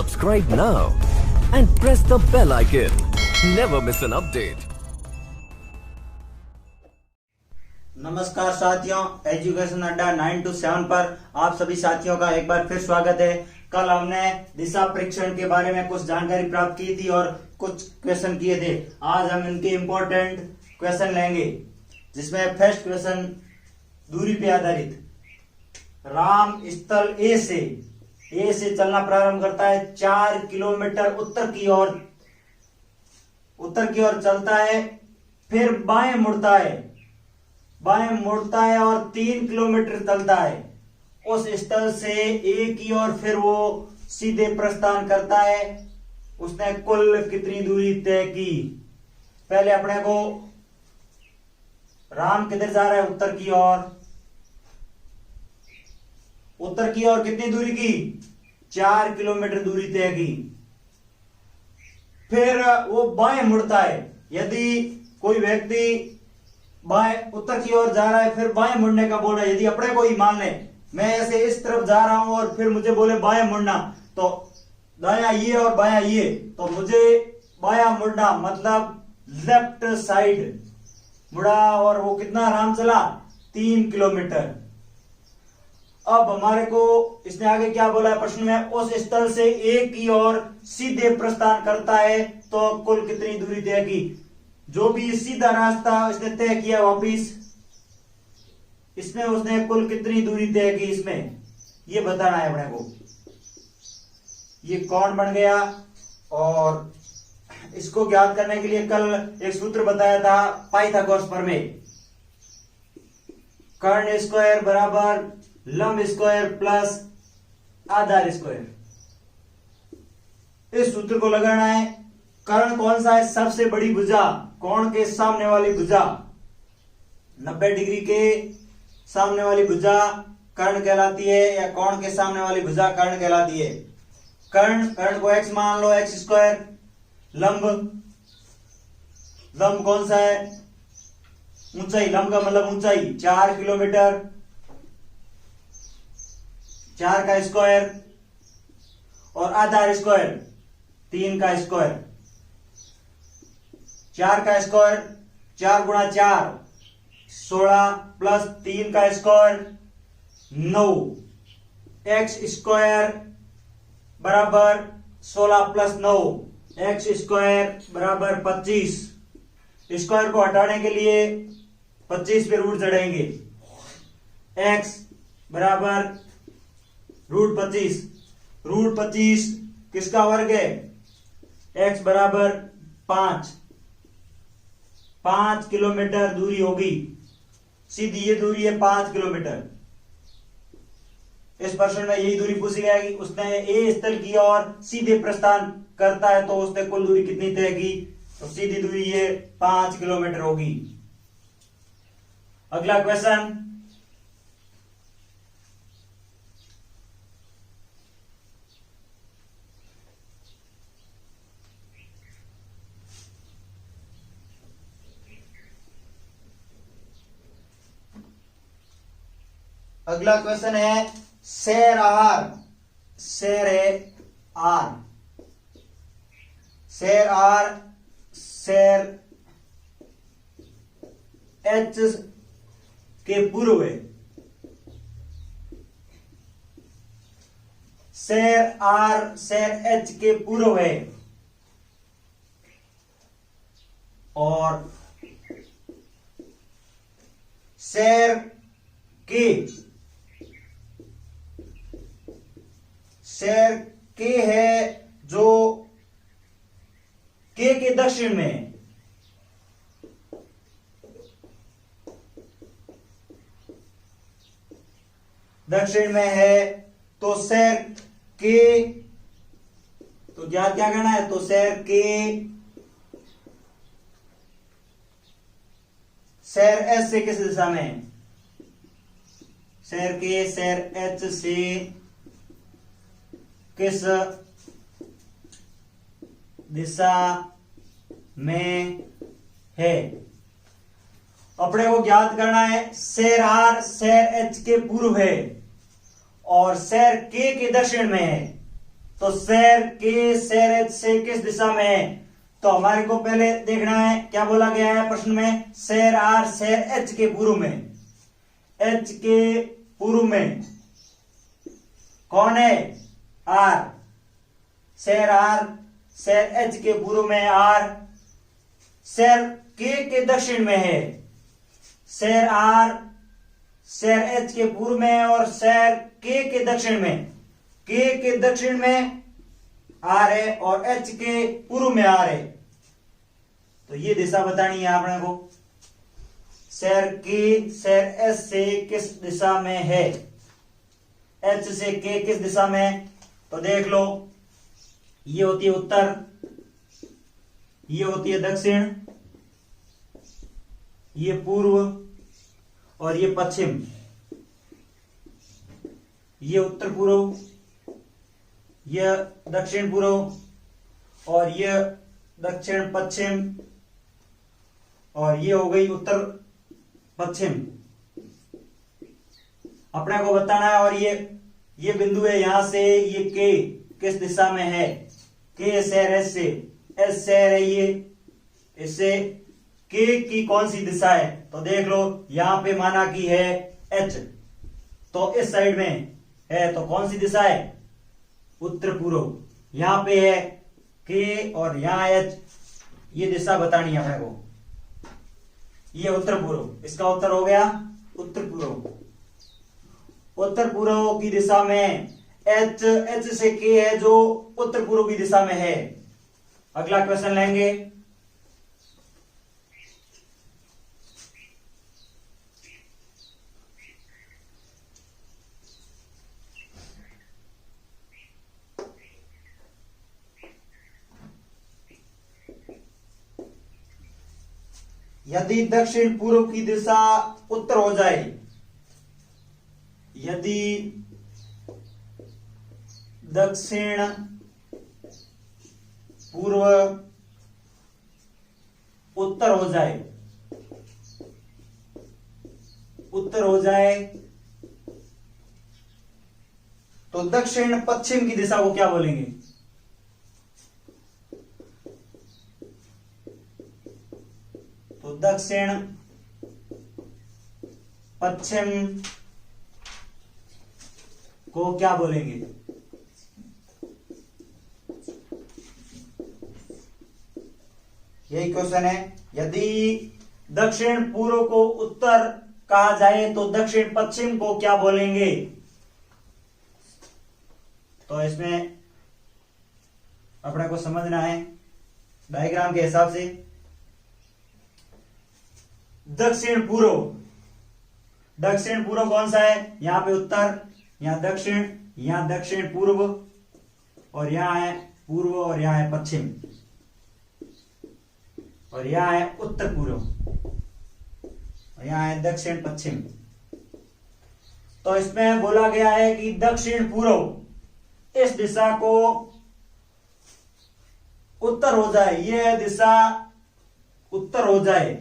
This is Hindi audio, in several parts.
Subscribe now and press the bell icon. Never miss an update. नमस्कार साथियों, एजुकेशन अड्डा 9 to 7 पर आप सभी साथियों का एक बार फिर स्वागत है। कल हमने दिशा परीक्षण के बारे में कुछ जानकारी प्राप्त की थी और कुछ क्वेश्चन किए थे। आज हम इनके इम्पोर्टेंट क्वेश्चन लेंगे, जिसमें फर्स्ट क्वेश्चन दूरी पे आधारित। राम स्थल ए से चलना प्रारंभ करता है, 4 किलोमीटर उत्तर की ओर चलता है, फिर बाएं मुड़ता है और 3 किलोमीटर चलता है। उस स्थल से ए की ओर फिर वो सीधे प्रस्थान करता है। उसने कुल कितनी दूरी तय की? पहले अपने को राम किधर जा रहा है? उत्तर की ओर कितनी दूरी की? 4 किलोमीटर दूरी तय की। फिर वो बाएं मुड़ता है। यदि कोई व्यक्ति बाएं उत्तर की ओर जा रहा है, फिर बाएं मुड़ने का बोल रहा है। यदि अपने को ही मान ले, मैं ऐसे इस तरफ जा रहा हूं और फिर मुझे बोले बाएं मुड़ना, तो दायां ये और बायां ये, तो मुझे बायां मुड़ना मतलब लेफ्ट साइड मुड़ा। और वो कितना आराम चला? 3 किलोमीटर। अब हमारे को इसने आगे क्या बोला है प्रश्न में? उस स्थल से ए की ओर सीधे प्रस्थान करता है तो कुल कितनी दूरी तय की? जो भी सीधा रास्ता इसने तय किया वापिस, इसमें उसने कुल कितनी दूरी तय की, इसमें ये बताना है अपने को। ये कौन बन गया? और इसको ज्ञात करने के लिए कल एक सूत्र बताया था पाइथागोरस प्रमेय। कर्ण स्क्वायर बराबर लंब स्क्वायर प्लस आधार स्क्वायर। इस सूत्र को लगाना है। कर्ण कौन सा है? सबसे बड़ी भुजा, कोण के सामने वाली भुजा, 90 डिग्री के सामने वाली भुजा कर्ण कहलाती है, या कोण के सामने वाली भुजा कर्ण कहलाती है। कर्ण को x मान लो, x स्क्वायर। लंब कौन सा है? ऊंचाई। लंब का मतलब ऊंचाई, 4 किलोमीटर, 4 का स्क्वायर, और आधार स्क्वायर 3 का स्क्वायर। 4 का स्क्वायर 4 गुणा 4 16 प्लस 3 का स्क्वायर 9। एक्स स्क्वायर बराबर 16 प्लस 9, एक्स स्क्वायर बराबर 25। स्क्वायर को हटाने के लिए 25 पे रूट चढ़ेंगे। एक्स बराबर √25। √25 किसका वर्ग है? एक्स बराबर 5 किलोमीटर दूरी होगी। सीधी ये दूरी है 5 किलोमीटर। इस प्रश्न में यही दूरी पूछी जाएगी। उसने ए स्थल की ओर सीधे प्रस्थान करता है तो उसने कुल दूरी कितनी तय की? तो सीधी दूरी ये 5 किलोमीटर होगी। अगला क्वेश्चन, है सैर एच के पूर्व है। सैर एच के पूर्व है, और सैर के है जो के दक्षिण में है। दक्षिण में है तो सैर के, तो क्या करना है? तो सैर एस से किस दिशा में है? सैर एच से किस दिशा में है? अपने को ज्ञात करना है। सैर आर सैर एच के पूर्व है और सैर के दक्षिण में है। तो शेर के शेर एच से किस दिशा में है? तो हमारे को पहले देखना है क्या बोला गया है प्रश्न में, शेर आर शेर एच के पूर्व में, एच के पूर्व में कौन है? आर। शेर आर शेर एच के पूर्व में आर, शेर के दक्षिण में है। शेर आर शेर एच के पूर्व में है और शेर के दक्षिण में, के दक्षिण में आर है और एच के पूर्व में आर है। तो ये दिशा बतानी है आपने को। शेर के शेर एस से किस दिशा में है? एच से के किस दिशा में है? तो देख लो, ये होती है उत्तर, ये होती है दक्षिण, ये पूर्व और ये पश्चिम, ये उत्तर पूर्व, यह दक्षिण पूर्व और यह दक्षिण पश्चिम और ये हो गई उत्तर पश्चिम। अपने को बताना है। और ये बिंदु है यहां से, ये के किस दिशा में है? के शेर एस से, एस शेर है ये, इससे के की कौन सी दिशा है? तो देख लो, यहां पे माना कि है एच, तो इस साइड में है, तो कौन सी दिशा है? उत्तर पूर्व। यहां पे है के और यहां एच, ये दिशा बतानी है अपने को। ये उत्तर पूर्व, इसका उत्तर हो गया उत्तर पूर्व। उत्तर पूर्व की दिशा में एच, एच से के है जो उत्तर पूर्व की दिशा में है। अगला क्वेश्चन लेंगे। यदि दक्षिण पूर्व की दिशा उत्तर हो जाए, यदि दक्षिण पूर्व उत्तर हो जाए, उत्तर हो जाए, तो दक्षिण पश्चिम की दिशा को क्या बोलेंगे? तो दक्षिण पश्चिम को क्या बोलेंगे? यही क्वेश्चन है। यदि दक्षिण पूर्व को उत्तर कहा जाए तो दक्षिण पश्चिम को क्या बोलेंगे? तो इसमें अपने को समझना है डायग्राम के हिसाब से। दक्षिण पूर्व, दक्षिण पूर्व कौन सा है? यहां पे उत्तर, यहां दक्षिण, यहां दक्षिण पूर्व और यहां है पूर्व और यहां है पश्चिम और यहां है उत्तर पूर्व और यहां है दक्षिण पश्चिम। तो इसमें बोला गया है कि दक्षिण पूर्व इस दिशा को उत्तर हो जाए, यह दिशा उत्तर हो जाए,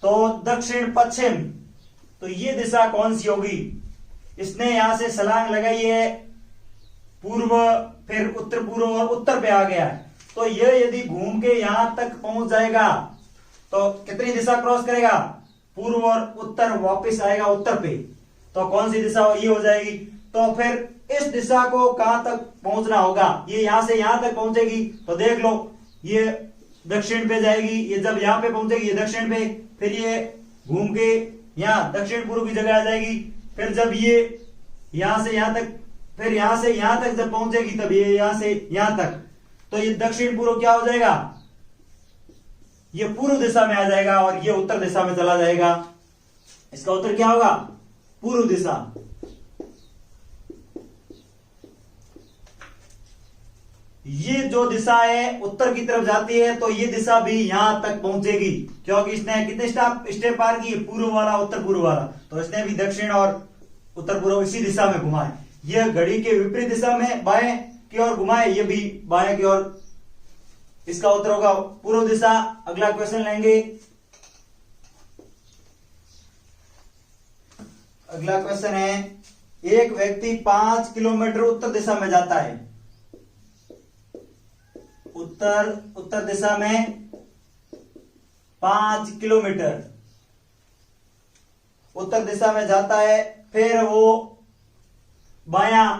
तो दक्षिण पश्चिम, तो ये दिशा कौन सी होगी? इसने यहां से छलांग लगाई है पूर्व, फिर उत्तर पूर्व और उत्तर पे आ गया है। तो यह यदि घूम के यहां तक पहुंच जाएगा तो कितनी दिशा क्रॉस करेगा? पूर्व और उत्तर, वापस आएगा उत्तर पे, तो कौन सी दिशा ये हो जाएगी? तो फिर इस दिशा को कहां तक पहुंचना होगा? ये यहां से यहां तक पहुंचेगी, तो देख लो ये दक्षिण पे जाएगी, ये जब यहां पे पहुंचेगी ये दक्षिण पे, फिर ये घूम के यहां दक्षिण पूर्व की जगह आ जाएगी, फिर जब ये यहां से यहां तक, फिर यहां से यहां तक जब पहुंचेगी तब ये यहां से यहां तक, तो ये दक्षिण पूर्व क्या हो जाएगा? ये पूर्व दिशा में आ जाएगा और ये उत्तर दिशा में चला जाएगा। इसका उत्तर क्या होगा? पूर्व दिशा। ये जो दिशा है उत्तर की तरफ जाती है, तो ये दिशा भी यहां तक पहुंचेगी, क्योंकि इसने कितने स्टेप पार किए? पूर्व वाला उत्तर पूर्व वाला, तो इसने भी दक्षिण और उत्तर पूर्व इसी दिशा में घुमाए। यह घड़ी के विपरीत दिशा में बाएं की ओर घुमाए, ये भी बाएं की ओर। इसका उत्तर होगा पूर्व दिशा। अगला क्वेश्चन लेंगे। अगला क्वेश्चन है एक व्यक्ति 5 किलोमीटर उत्तर दिशा में जाता है, उत्तर दिशा में 5 किलोमीटर उत्तर दिशा में जाता है, फिर वो बायां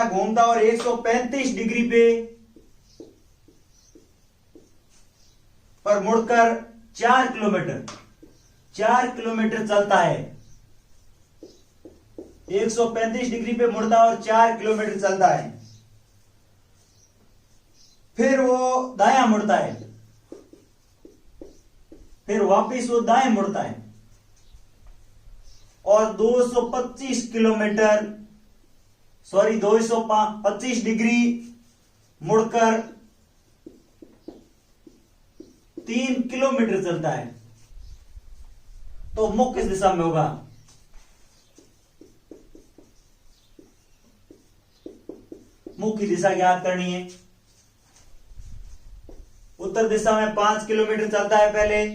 घूमता और 135 डिग्री पर मुड़कर 4 किलोमीटर चलता है। 135 डिग्री पे मुड़ता और 4 किलोमीटर चलता है, फिर वो दायां मुड़ता है, फिर वापिस वो दाएं मुड़ता है और 225 डिग्री मुड़कर 3 किलोमीटर चलता है। तो मुख किस दिशा में होगा? मुख की दिशा ज्ञात करनी है। उत्तर दिशा में 5 किलोमीटर चलता है, पहले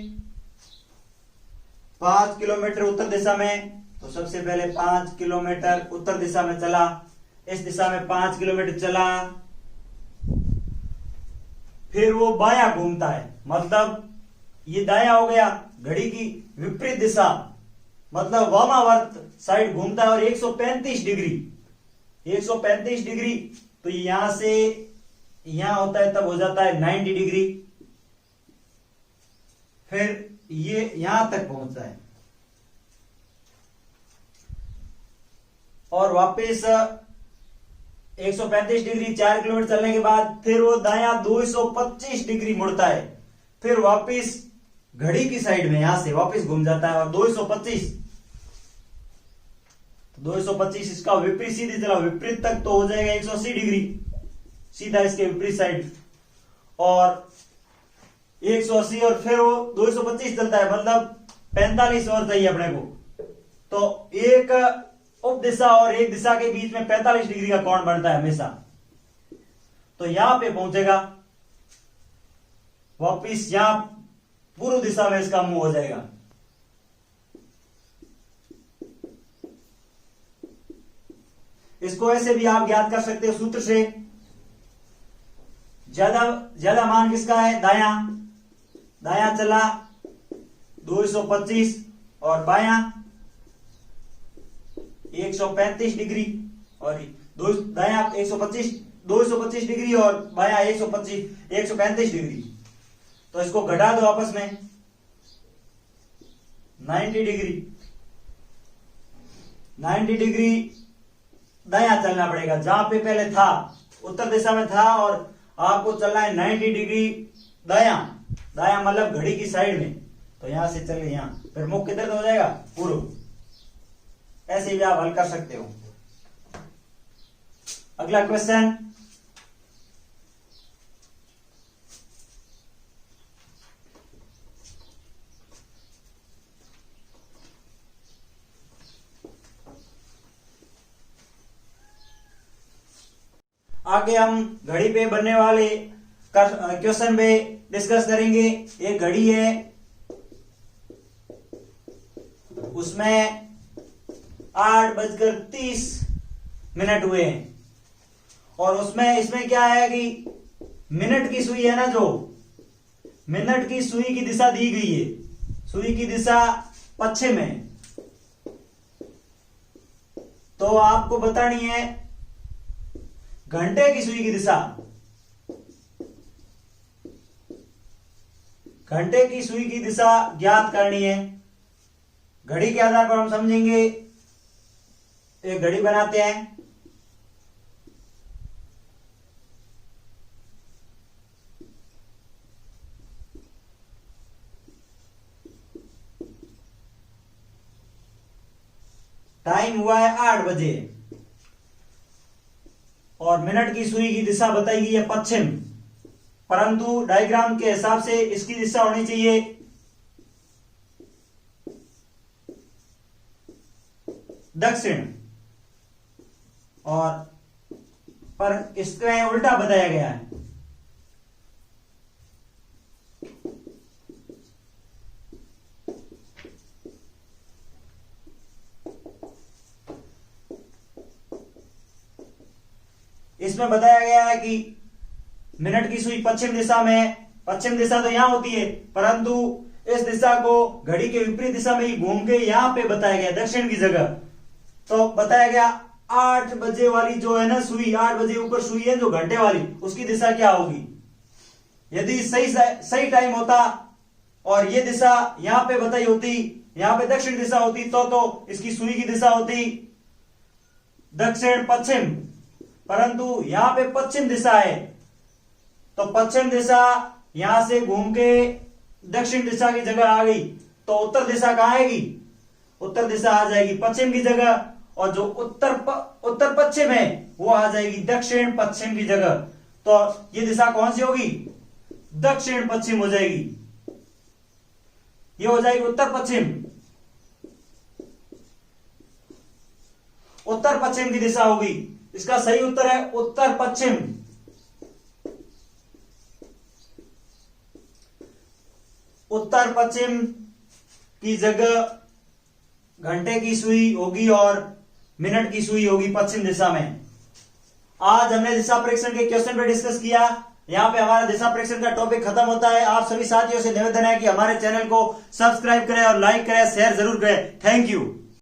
5 किलोमीटर उत्तर दिशा में, तो सबसे पहले 5 किलोमीटर उत्तर दिशा में चला, इस दिशा में 5 किलोमीटर चला, फिर वो बायां घूमता है, मतलब ये दायां हो गया, घड़ी की विपरीत दिशा मतलब वामावर्त साइड घूमता है और 135 डिग्री, तो यहां से यहां होता है तब हो जाता है 90 डिग्री, फिर ये यहां तक पहुंचता है और वापस 135 डिग्री 4 किलोमीटर चलने के बाद फिर वो दायां 225 डिग्री मुड़ता है, फिर वापस घड़ी की साइड में यहां से वापस घूम जाता है और 225 इसका विपरीत सीधी चला, विपरीत तक तो हो जाएगा 180 डिग्री सीधा इसके विपरीत साइड, और 180 और फिर वो 225 चलता है, मतलब 45 और चाहिए अपने को, तो एक उप दिशा और एक दिशा के बीच में 45 डिग्री का कोण बनता है हमेशा। तो यहां पे पहुंचेगा, वापिस यहां पूर्व दिशा में इसका मुंह हो जाएगा। इसको ऐसे भी आप ज्ञात कर सकते हो सूत्र से, ज्यादा मान किसका है? दायां चला 225 और बायां 135 डिग्री, और दायां 225 डिग्री और बायां 135 डिग्री, तो इसको घटा दो आपस में 90 डिग्री दायां चलना पड़ेगा, जहां पे पहले था उत्तर दिशा में था और आपको चलना है 90 डिग्री दायां मतलब घड़ी की साइड में, तो यहां से चले यहां, फिर मुख किधर हो जाएगा? पूर्व। ऐसे भी आप हल कर सकते हो। अगला क्वेश्चन, आगे हम घड़ी पे बनने वाले क्वेश्चन पे डिस्कस करेंगे। एक घड़ी है, उसमें 8:30 हुए हैं और इसमें क्या है कि मिनट की सुई है ना, जो मिनट की सुई की दिशा दी गई है, सुई की दिशा पश्चिम है, तो आपको बतानी है घंटे की सुई की दिशा। घंटे की सुई की दिशा ज्ञात करनी है। घड़ी के आधार पर हम समझेंगे, एक घड़ी बनाते हैं, टाइम हुआ है 8 बजे और मिनट की सुई की दिशा बताई गई है पश्चिम, परंतु डायग्राम के हिसाब से इसकी दिशा होनी चाहिए दक्षिण, और पर इसमें उल्टा बताया गया है। इसमें बताया गया है कि मिनट की सुई पश्चिम दिशा में, पश्चिम दिशा तो यहां होती है, परंतु इस दिशा को घड़ी के विपरीत दिशा में ही घूम के यहां पे बताया गया दक्षिण की जगह। तो बताया गया 8 बजे वाली जो है ना सुई, 8 बजे ऊपर सुई है जो घंटे वाली, उसकी दिशा क्या होगी। यदि सही टाइम होता और ये दिशा यहां पे बताई होती, यहां पे दक्षिण दिशा होती, तो इसकी सुई की दिशा होती दक्षिण पश्चिम, परंतु यहां पे पश्चिम दिशा है, तो पश्चिम दिशा यहां से घूम के दक्षिण दिशा की जगह आ गई, तो उत्तर दिशा कहां आएगी, उत्तर दिशा आ जाएगी पश्चिम की जगह, और जो उत्तर पश्चिम है वो आ जाएगी दक्षिण पश्चिम की जगह। तो ये दिशा कौन सी होगी, दक्षिण पश्चिम हो जाएगी, ये हो जाएगी उत्तर पश्चिम, उत्तर पश्चिम की दिशा होगी। इसका सही उत्तर है उत्तर पश्चिम। उत्तर पश्चिम की जगह घंटे की सुई होगी और मिनट की सुई होगी पश्चिम दिशा में। आज हमने दिशा प्रेक्षण के क्वेश्चन पे डिस्कस किया। यहां पे हमारा दिशा प्रेक्षण का टॉपिक खत्म होता है। आप सभी साथियों से निवेदन है कि हमारे चैनल को सब्सक्राइब करें और लाइक करें, शेयर जरूर करें। Thank you.